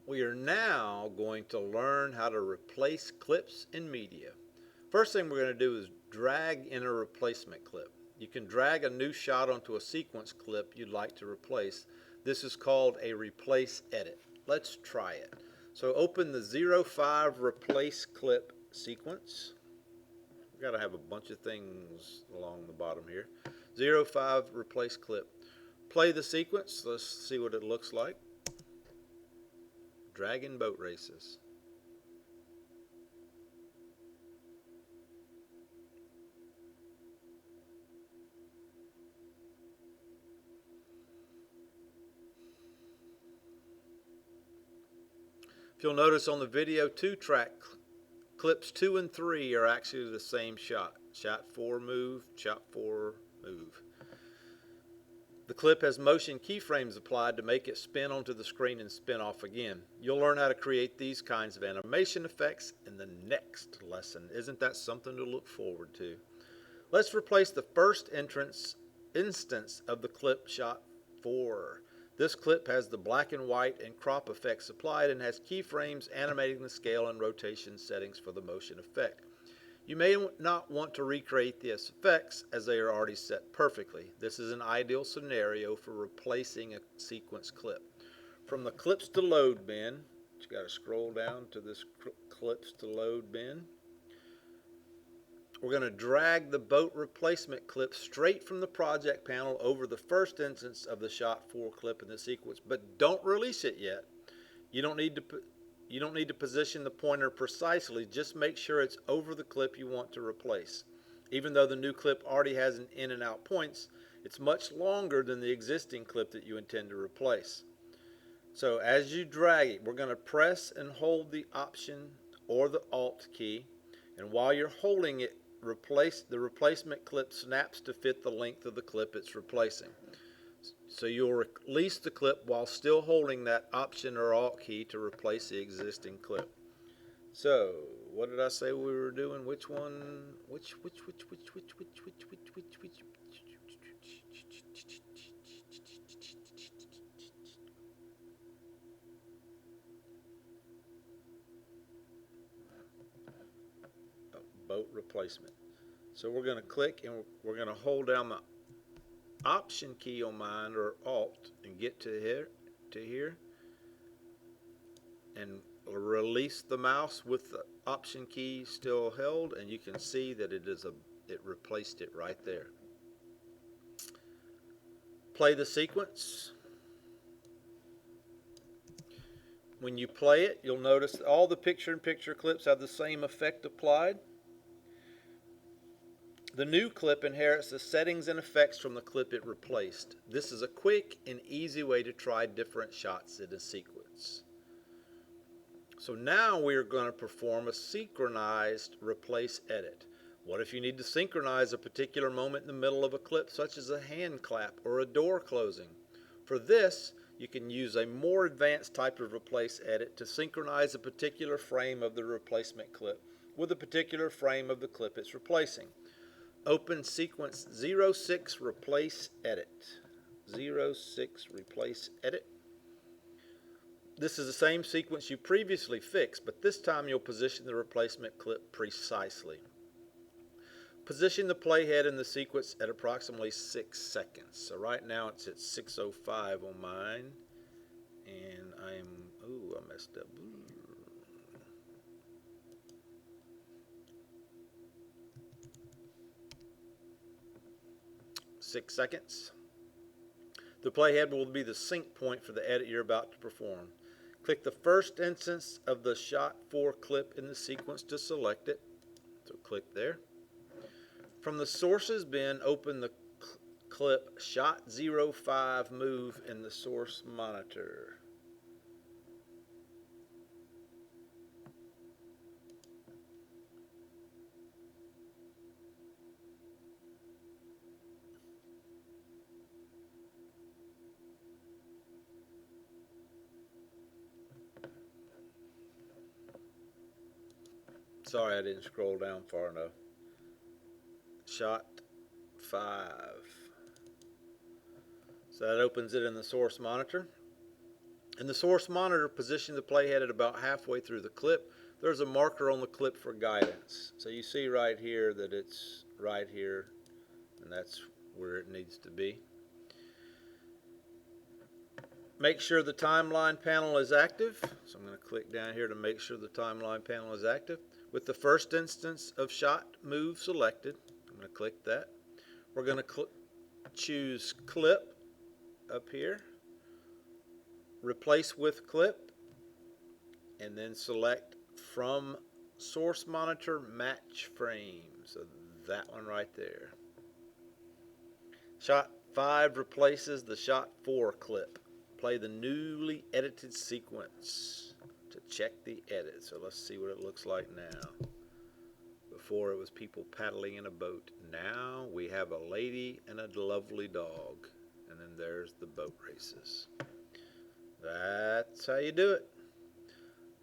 We are now going to learn how to replace clips in media. First thing we're going to do is drag in a replacement clip. You can drag a new shot onto a sequence clip you'd like to replace. This is called a replace edit. Let's try it. So open the 05 replace clip sequence. We've got to have a bunch of things along the bottom here. 05 replace clip. Play the sequence. Let's see what it looks like. Dragon boat races. If you'll notice on the video 2 track, clips 2 and 3 are actually the same shot. Shot 4 move, shot 4 move. The clip has motion keyframes applied to make it spin onto the screen and spin off again. You'll learn how to create these kinds of animation effects in the next lesson. Isn't that something to look forward to? Let's replace the first instance of the clip shot 4. This clip has the black and white and crop effects applied and has keyframes animating the scale and rotation settings for the motion effect. You may not want to recreate these effects as they are already set perfectly. This is an ideal scenario for replacing a sequence clip. From the clips to load bin, you got to scroll down to this clips to load bin. We're going to drag the boat replacement clip straight from the project panel over the first instance of the shot 4 clip in the sequence, but don't release it yet. You don't need to position the pointer precisely. Just make sure it's over the clip you want to replace. Even though the new clip already has an in and out points, it's much longer than the existing clip that you intend to replace. So as you drag it, we're going to press and hold the Option or the Alt key, and while you're holding it, the replacement clip snaps to fit the length of the clip it's replacing. So you'll release the clip while still holding that Option or Alt key to replace the existing clip. So, what did I say we were doing? Which one? Which? Boat replacement. So we're going to click and we're going to hold down the Option key on mine or Alt and get to here and release the mouse with the Option key still held, and you can see that it replaced it right there. Play the sequence. When you play it, you'll notice that all the picture-in-picture clips have the same effect applied. The new clip inherits the settings and effects from the clip it replaced. This is a quick and easy way to try different shots in a sequence. So now we are going to perform a synchronized replace edit. What if you need to synchronize a particular moment in the middle of a clip, such as a hand clap or a door closing? For this, you can use a more advanced type of replace edit to synchronize a particular frame of the replacement clip with a particular frame of the clip it's replacing. Open sequence 06 replace edit. 06 replace edit. This is the same sequence you previously fixed, but this time you'll position the replacement clip precisely. Position the playhead in the sequence at approximately 6 seconds. So right now it's at 6:05 on mine, and I messed up. 6 seconds. The playhead will be the sync point for the edit you're about to perform. Click the first instance of the shot 4 clip in the sequence to select it. So click there. From the sources bin, open the clip shot 05 move in the source monitor. Sorry, I didn't scroll down far enough. Shot 5. So that opens it in the source monitor. In the source monitor, position the playhead at about halfway through the clip. There's a marker on the clip for guidance. So you see right here that it's right here, and that's where it needs to be. Make sure the timeline panel is active. So I'm going to click down here to make sure the timeline panel is active. With the first instance of shot move selected, I'm going to click that. We're going to choose clip up here, replace with clip, and then select from source monitor match frame. So that one right there. Shot 5 replaces the shot 4 clip. Play the newly edited sequence to check the edit. So let's see what it looks like now. Before it was people paddling in a boat. Now we have a lady and a lovely dog. And then there's the boat races. That's how you do it.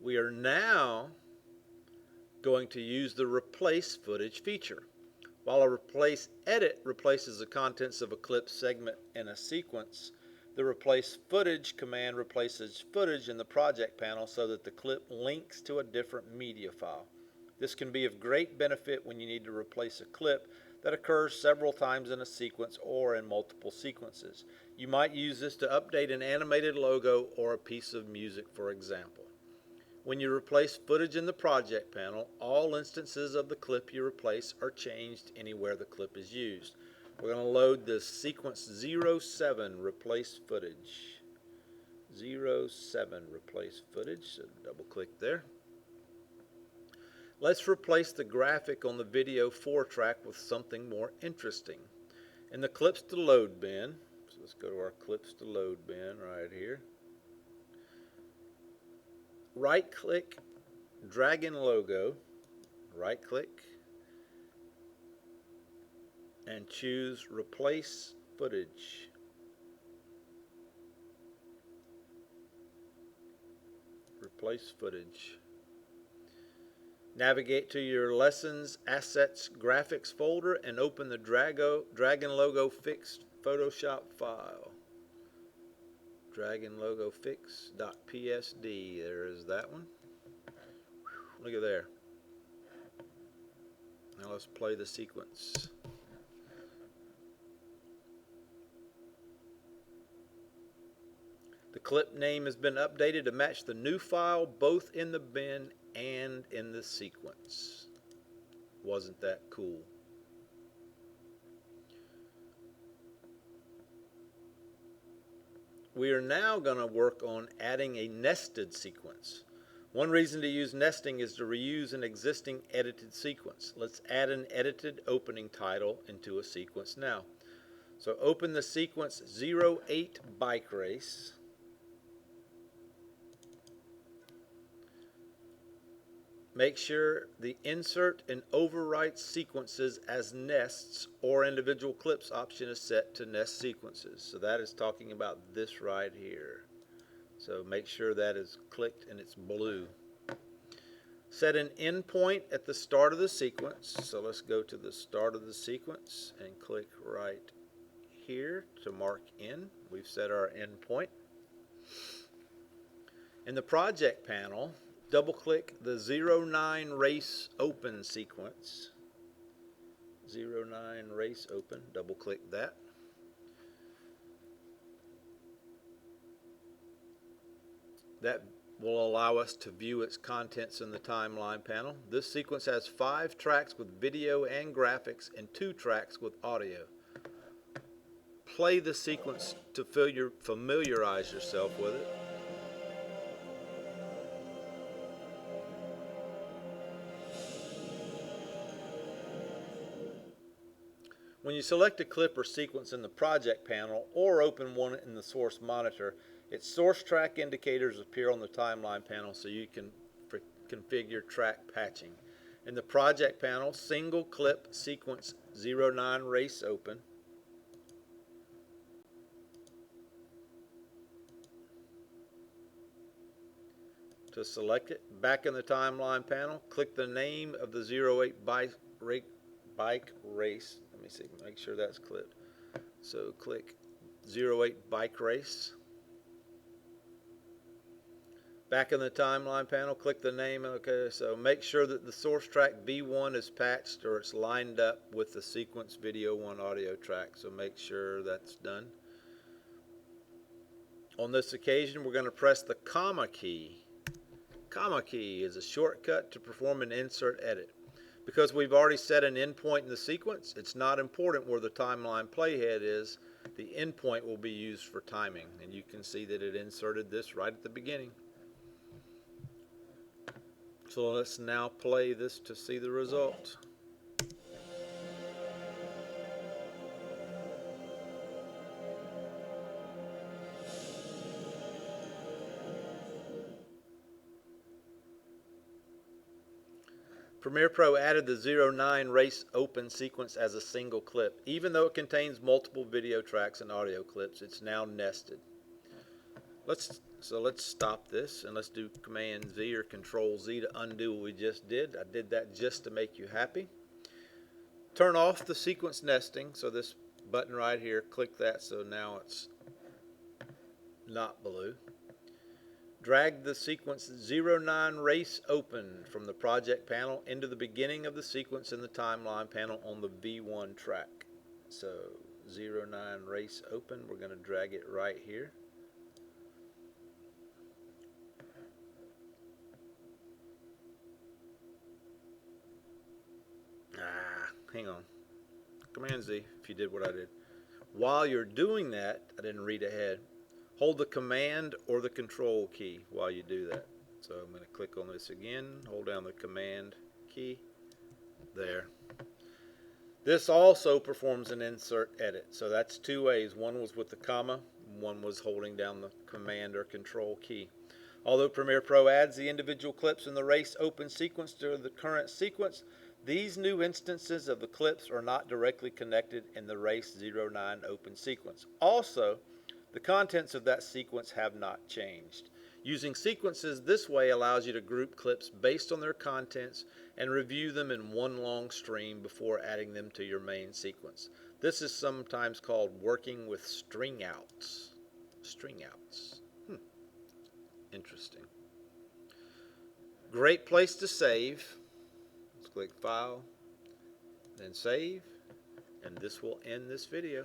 We are now going to use the replace footage feature. While a replace edit replaces the contents of a clip segment in a sequence, the replace footage command replaces footage in the project panel so that the clip links to a different media file. This can be of great benefit when you need to replace a clip that occurs several times in a sequence or in multiple sequences. You might use this to update an animated logo or a piece of music, for example. When you replace footage in the project panel, all instances of the clip you replace are changed anywhere the clip is used. We're going to load the sequence 07 replace footage. 07 replace footage, so double click there. Let's replace the graphic on the video 4 track with something more interesting. In the clips to load bin, so let's go to our clips to load bin right here. Right click, drag in logo, right click, and choose replace footage. Replace footage. Navigate to your Lessons Assets Graphics folder and open the Dragon Logo Fixed Photoshop file. Dragon Logo Fix.psd. There is that one. Look at there. Now let's play the sequence. The clip name has been updated to match the new file both in the bin and in the sequence. Wasn't that cool? We are now going to work on adding a nested sequence. One reason to use nesting is to reuse an existing edited sequence. Let's add an edited opening title into a sequence now. So open the sequence 08 Bike Race. Make sure the insert and overwrite sequences as nests or individual clips option is set to nest sequences. So that is talking about this right here. So make sure that is clicked and it's blue. Set an endpoint at the start of the sequence. So let's go to the start of the sequence and click right here to mark in. We've set our endpoint. In the project panel, double-click the 09 Race Open sequence. 09 Race Open, double-click that. That will allow us to view its contents in the timeline panel. This sequence has 5 tracks with video and graphics and 2 tracks with audio. Play the sequence to familiarize yourself with it. When you select a clip or sequence in the project panel or open one in the source monitor, its source track indicators appear on the timeline panel so you can configure track patching. In the project panel, single clip sequence 09 Race Open. To select it, back in the timeline panel, click the name of the 08 Bike Race. Let me see, make sure that's clipped. So click 08 Bike Race. Back in the timeline panel, click the name. Okay, so make sure that the source track V1 is patched or it's lined up with the sequence video 1 audio track. So make sure that's done. On this occasion, we're going to press the comma key. Comma key is a shortcut to perform an insert edit. Because we've already set an endpoint in the sequence, it's not important where the timeline playhead is. The endpoint will be used for timing, and you can see that it inserted this right at the beginning. So let's now play this to see the result. Premiere Pro added the 09 race open sequence as a single clip. Even though it contains multiple video tracks and audio clips, it's now nested. Let's stop this and let's do Command Z or Control Z to undo what we just did. I did that just to make you happy. Turn off the sequence nesting. So this button right here, click that so now it's not blue. Drag the sequence 09 race open from the project panel into the beginning of the sequence in the timeline panel on the V1 track. So 09 race open, we're going to drag it right here. Hang on. Command Z if you did what I did. While you're doing that, I didn't read ahead. Hold the Command or the Control key while you do that. So I'm going to click on this again, hold down the Command key. There. This also performs an insert edit. So that's two ways. One was with the comma, one was holding down the Command or Control key. Although Premiere Pro adds the individual clips in the race open sequence to the current sequence, these new instances of the clips are not directly connected in the race 09 open sequence. Also, the contents of that sequence have not changed. Using sequences this way allows you to group clips based on their contents and review them in one long stream before adding them to your main sequence. This is sometimes called working with string outs. String outs. Interesting. Great place to save. Let's click File, then Save, and this will end this video.